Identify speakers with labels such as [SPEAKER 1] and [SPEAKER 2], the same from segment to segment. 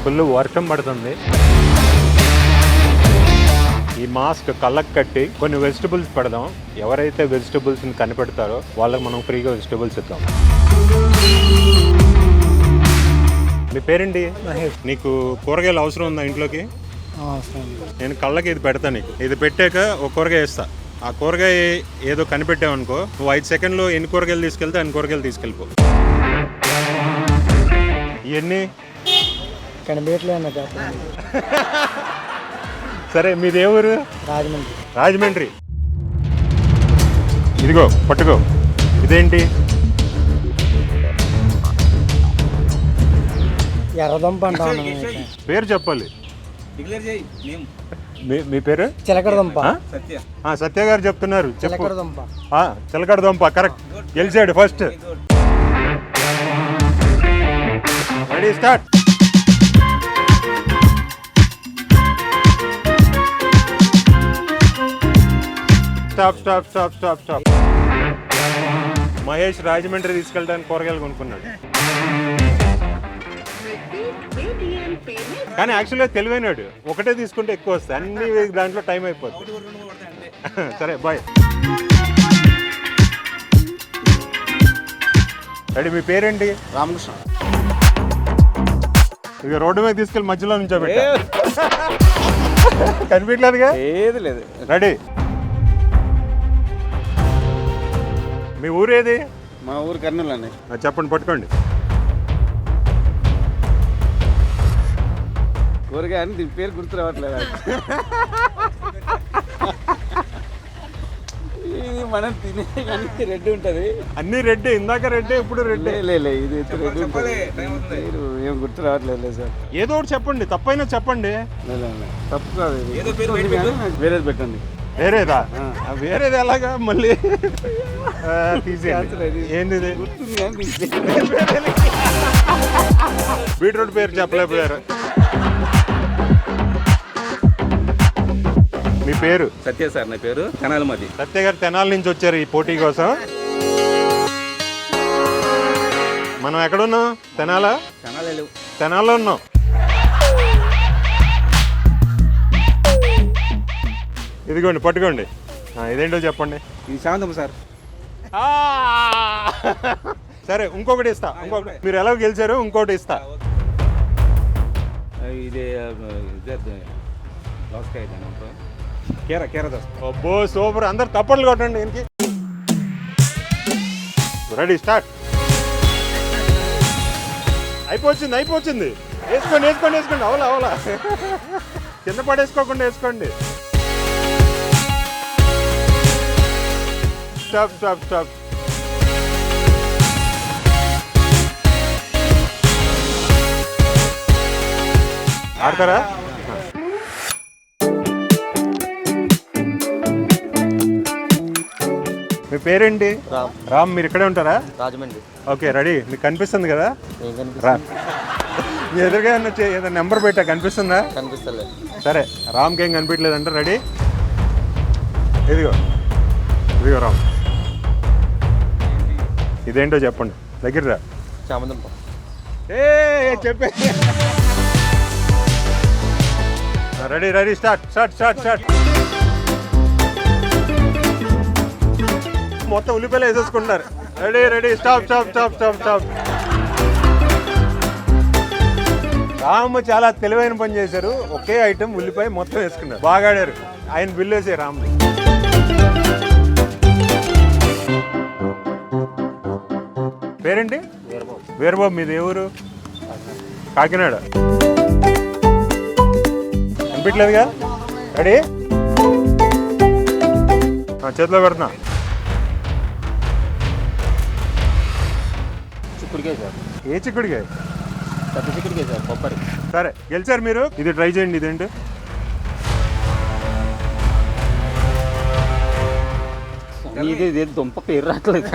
[SPEAKER 1] Full వర్షం పడుతుంది. ఈ మాస్క్ కళ్ళకు కట్టి కొన్ని వెజిటబుల్స్ పెడదాం. ఎవరైతే వెజిటబుల్స్ని కనిపెడతారో వాళ్ళకి మనం ఫ్రీగా వెజిటబుల్స్ ఇద్దాం. మీ పేరేంటి? నీకు కూరగాయలు అవసరం ఉందా ఇంట్లోకి? నేను కళ్ళకి ఇది పెడతాను. నీకు ఇది పెట్టాక ఒక కూరగాయ ఇస్తా. ఆ కూరగాయ ఏదో కనిపెట్టావనుకో, నువ్వు 5 సెకండ్లో ఎన్ని కూరగాయలు తీసుకెళ్తే అన్ని కూరగాయలు తీసుకెళ్ళిపో. ఇవన్నీ
[SPEAKER 2] కనిపించలేదు.
[SPEAKER 1] సరే, మీది ఏ ఊరు?
[SPEAKER 2] రాజమండ్రి.
[SPEAKER 1] రాజమండ్రి. ఇదిగో పట్టుకో. ఇదేంటి?
[SPEAKER 2] ఎర్రదుంప అంటాం.
[SPEAKER 1] పేరు చెప్పాలి. మీ పేరు?
[SPEAKER 2] చిలకడదుంప.
[SPEAKER 1] సత్య గారు చెప్తున్నారు.
[SPEAKER 2] చిలకడదుంప.
[SPEAKER 1] చిలకడదుంప కరెక్ట్. గెలిచాడు first. Ready, start. Stop stop stop stop stop. Mahesh Rajahmundry తీసుకెళ్ళడానికి కూరగాయలు కొనుక్కున్నాడు. కానీ యాక్చువల్గా తెలివైనాడు. ఒకటే తీసుకుంటే ఎక్కువ వస్తాయి, అన్ని దాంట్లో టైం అయిపోతుంది. సరే, బాయ్. రెడీ, మీ పేరేంటి?
[SPEAKER 3] రామకృష్ణ.
[SPEAKER 1] ఇక రోడ్డు మీద తీసుకెళ్ళి మధ్యలో నుంచోబెట్టా. కనిపించలేదుగా?
[SPEAKER 3] ఏది లేదు.
[SPEAKER 1] రెడీ. మీ ఊరేది?
[SPEAKER 3] మా ఊరు కర్నూలు అండి.
[SPEAKER 1] చెప్పండి, పట్టుకోండి.
[SPEAKER 3] కూరగాయ అని దీని పేరు గుర్తు రావట్లేదు. ఇది మనం తినే అన్ని రెడ్ ఉంటుంది.
[SPEAKER 1] అన్ని రెడ్. ఇందాక రెడ్, ఇప్పుడు రెడ్.
[SPEAKER 3] లేదు, ఇది రెడ్ ఉంటుంది. ఏం గుర్తు రావట్లేదు సార్.
[SPEAKER 1] ఏదో ఒకటి చెప్పండి, తప్పైనా చెప్పండి.
[SPEAKER 3] తప్పు కాదు, వేరేది పెట్టండి.
[SPEAKER 1] వేరేదా? వేరేది ఎలాగా మళ్ళీ? ఏంది?
[SPEAKER 3] గుర్తుంది కానీ
[SPEAKER 1] బీట్రూట్ పేరు చెప్పలేకపోయారు. మీ పేరు?
[SPEAKER 4] సత్య సార్. నా పేరు తెనాలి. మాది.
[SPEAKER 1] సత్య గారు తెనాలి నుంచి వచ్చారు ఈ పోటీ కోసం. మనం ఎక్కడున్నాం? తెనాల్లో ఉన్నాం. ఇదిగోండి, పట్టుకోండి. ఇదేంటో చెప్పండి.
[SPEAKER 4] ఇది శాంతమ్మ సార్.
[SPEAKER 1] సరే, ఇంకొకటి ఇస్తా. మీరు ఎలా గెలిచారు, ఇంకోటి ఇస్తా.
[SPEAKER 4] ఇది దోసకాయ. కేర దోస.
[SPEAKER 1] అబ్బో, సూపర్. అందరు తప్పట్లు కొట్టండి దీనికి. Ready, start. అయిపోతుంది. వేసుకోండి. అవలా కింద పడేసుకోకుండా వేసుకోండి. స్టాప్. ఆడతారా? మీ పేరేంటి? రామ్. మీరు ఇక్కడే ఉంటారా?
[SPEAKER 2] రాజమండ్రి.
[SPEAKER 1] Okay, ready. మీకు కనిపిస్తుంది కదా? రా. మీ ఎదురుగా ఏదైనా నెంబర్ పెట్టా, కనిపిస్తుందా?
[SPEAKER 2] కనిపిస్తలేదు.
[SPEAKER 1] సరే, రామ్కి ఏం కనిపించలేదంట. రెడీ. ఇదిగో రామ్. ఇదేంటో చెప్పండి. దగ్గర రా.
[SPEAKER 2] చామదుంప.
[SPEAKER 1] చెప్పే. Ready, start. మొత్తం ఉల్లిపాయలు వేసేసుకుంటున్నారు. Ready, stop. రామ్ చాలా తెలివైన పని చేశారు. ఒకే ఐటమ్ ఉల్లిపాయ మొత్తం వేసుకున్నారు. బాగా ఆడారు. ఆయన బిల్లు వేసే రామ్. పేరేంటి? వీరబాబు. మీది ఏ ఊరు? కాకినాడ. కనిపించలేదుగా? రెడీ, చేతిలో పెడుతున్నా.
[SPEAKER 2] చిక్కుడుకాయ సార్.
[SPEAKER 1] ఏ చిక్కుడుకాయ?
[SPEAKER 2] పెద్ద చిక్కుడుకాయ సార్, కొబ్బరి.
[SPEAKER 1] సరే, గెలిచారు మీరు. ఇది ట్రై చేయండి. ఇదేంటి?
[SPEAKER 2] ఇది దుంప పేరు రావట్లేదు.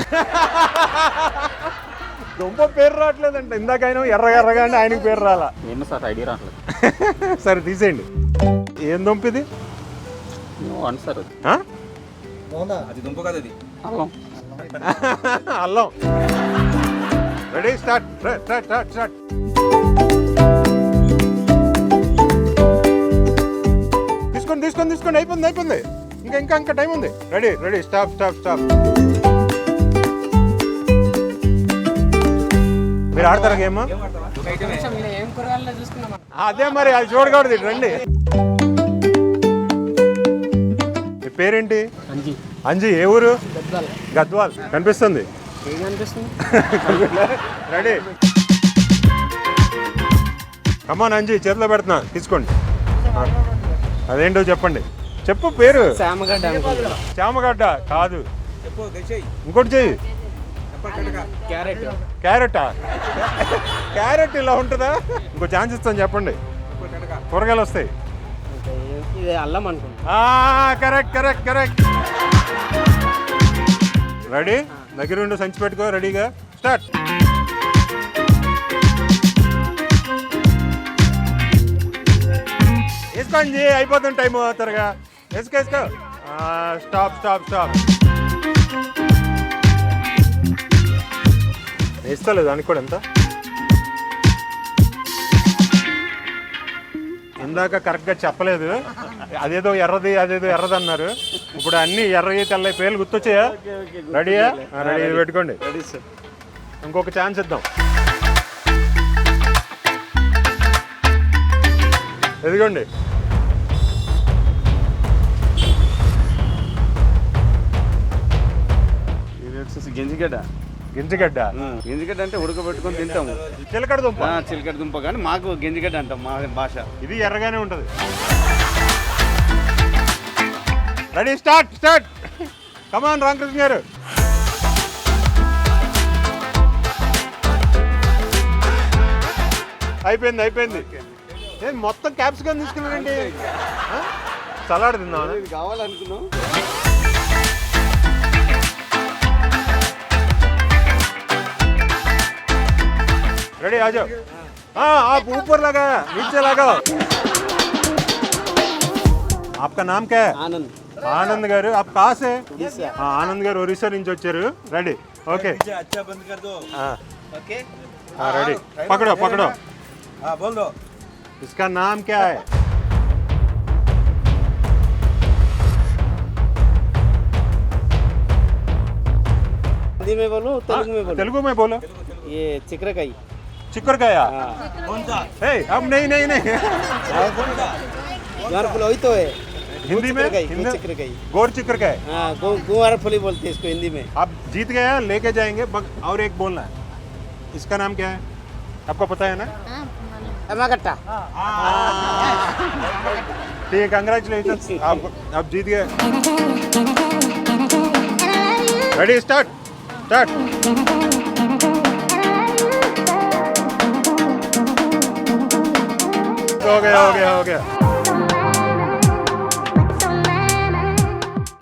[SPEAKER 1] దుంప పేరు రావట్లేదంట. ఇందాక ఆయన ఎర్రగా అంటే ఆయనకి పేరు రాలా.
[SPEAKER 2] ఏమో సార్, ఐడియా రావట్లేదు.
[SPEAKER 1] సరే, తీసేయండి. ఏం దుంప ఇది?
[SPEAKER 2] సార్
[SPEAKER 4] అది దుంప కాదు, అది
[SPEAKER 1] అల్లం. Ready, start. తీసుకోండి అయిపోయింది ఇంకా టైం ఉంది. Ready stop. మీరు ఆడతారా గేమ్? అదే మరి అది చూడకూడదు. రండి. మీ పేరేంటి? అంజీ. ఏ ఊరు? గద్వాల్. కనిపిస్తుంది. రెడీ. కమాన్ అంజీ, చేతిలో పెడుతున్నా, తీసుకోండి. అదేంటో చెప్పండి. చెప్పు పేరు. చామగడ్డ కాదు, ఇంకోటి చెయ్యి. క్యారెట్ ఇలా ఉంటుందా? ఇంకో ఛాన్స్ ఇస్తాను, చెప్పండి. కూరగాయలు వస్తాయి.
[SPEAKER 5] అల్లం అనుకుంటా.
[SPEAKER 1] కరెక్ట్. రెడీ? దగ్గర ఉండి సంచి పెట్టుకో. రెడీగా స్టార్ట్. వేసుకోండి, అయిపోతుంది టైం. త్వరగా వేసుకో. స్టాప్. వేస్తలేదు దానికి కూడా. ఎంత ఇందాక కరెక్ట్గా చెప్పలేదు. అదేదో ఎర్రది అన్నారు. ఇప్పుడు అన్ని ఎర్రవి తెల్ల పేర్లు గుర్తొచ్చాయా? రెడీయా? రెడీ, పెట్టుకోండి. ఇంకొక ఛాన్స్ ఇద్దాం. ఎదిగోండి.
[SPEAKER 3] ఇది వచ్చేసి గింజగడ్డ అంటే ఉడకబెట్టుకొని తింటాము.
[SPEAKER 1] చిలకడ
[SPEAKER 3] దుంప కానీ మాకు గింజగడ్డ అంటాం మా భాష.
[SPEAKER 1] ఇది ఎర్రగానే ఉంటుంది. Ready start. కమాన్ రామకృష్ణ గారు. అయిపోయింది. నేను మొత్తం క్యాప్సికమ్ తీసుకున్నానండి. సలాడ్ తిందామా?
[SPEAKER 3] ఇది కావాలనుకున్నాం.
[SPEAKER 1] रेडी आ जाओ. हाँ आप ऊपर लगाया नीचे लगाओ. आपका नाम क्या है? आनंद गारू. आप कहाँ से? हाँ आनंद गारू ओडिशा నుంచి వచ్చారు. Ready okay.
[SPEAKER 4] अच्छा बंद कर दो.
[SPEAKER 1] हाँ ओके. हाँ रेडी. पकड़ो.
[SPEAKER 4] हाँ बोल दो.
[SPEAKER 1] इसका नाम क्या है?
[SPEAKER 5] हिंदी में बोलो,
[SPEAKER 1] तेलुगु में बोलो.
[SPEAKER 5] ये चिकरकाई.
[SPEAKER 1] चिकरकाया?
[SPEAKER 4] कौन सा?
[SPEAKER 1] अब नहीं.
[SPEAKER 5] फुल वही तो है
[SPEAKER 1] हिंदी में
[SPEAKER 5] चिकरकाई.
[SPEAKER 1] गोर चिकरकाई.
[SPEAKER 5] हाँ गुवार फुली बोलते हैं इसको हिंदी में.
[SPEAKER 1] आप जीत गए, लेके जाएंगे. और एक बोलना है. इसका नाम क्या है? आपको पता है ना?
[SPEAKER 5] टमाकट्टा.
[SPEAKER 1] ठीक है, कंग्रेचुलेशन. आप जीत गए. Ready start. हो गया.